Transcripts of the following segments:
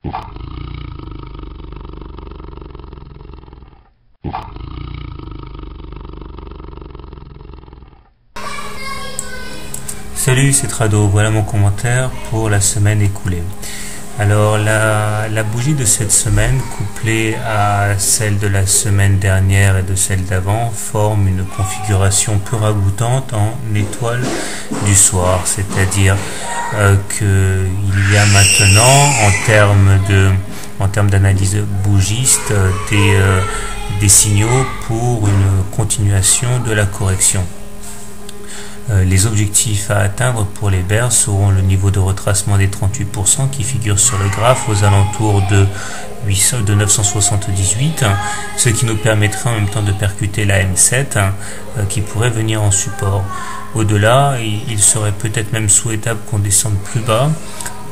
Salut, c'est Trado, voilà mon commentaire pour la semaine écoulée. Alors la bougie de cette semaine, couplée à celle de la semaine dernière et de celle d'avant, forme une configuration peu ragoûtante en étoile du soir, c'est-à-dire qu'il y a maintenant, en termes d'analyse bougiste, des signaux pour une continuation de la correction. Les objectifs à atteindre pour les bears seront le niveau de retracement des 38% qui figure sur le graphe aux alentours de 978, ce qui nous permettrait en même temps de percuter la M7 qui pourrait venir en support. Au-delà, il serait peut-être même souhaitable qu'on descende plus bas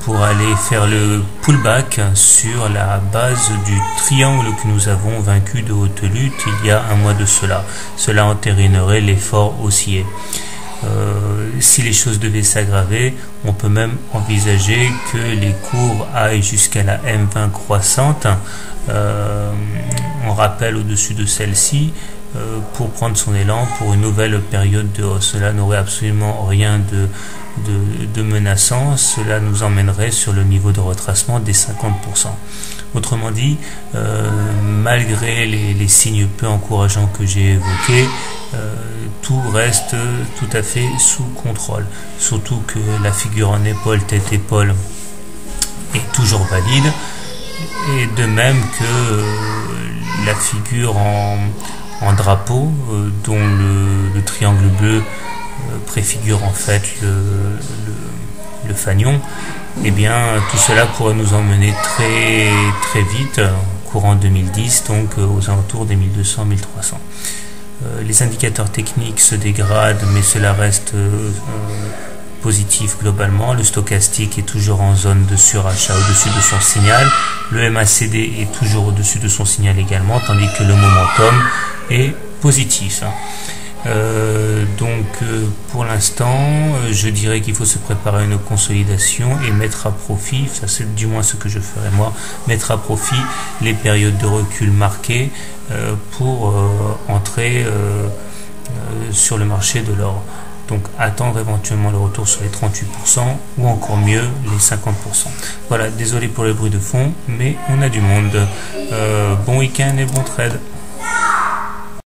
pour aller faire le pullback sur la base du triangle que nous avons vaincu de haute lutte il y a un mois de cela. Cela entérinerait l'effort haussier. Si les choses devaient s'aggraver, on peut même envisager que les cours aillent jusqu'à la M20 croissante, on rappelle au-dessus de celle-ci, pour prendre son élan pour une nouvelle période de hausse. Cela n'aurait absolument rien de menaçant, cela nous emmènerait sur le niveau de retracement des 50%. Autrement dit, malgré les signes peu encourageants que j'ai évoqués, tout reste tout à fait sous contrôle. Surtout que la figure en épaule, tête-épaule est toujours valide. Et de même que la figure en drapeau, dont le triangle bleu préfigure en fait le fanion, eh bien tout cela pourrait nous emmener très très vite, courant 2010, donc aux alentours des 1200-1300. Les indicateurs techniques se dégradent, mais cela reste positif globalement. Le stochastique est toujours en zone de surachat au-dessus de son signal. Le MACD est toujours au-dessus de son signal également, tandis que le momentum est positif. Pour l'instant, je dirais qu'il faut se préparer à une consolidation et mettre à profit, ça c'est du moins ce que je ferai moi, mettre à profit les périodes de recul marquées pour entrer sur le marché de l'or. Donc attendre éventuellement le retour sur les 38% ou encore mieux les 50%. Voilà, désolé pour le bruit de fond, mais on a du monde. Bon week-end et bon trade.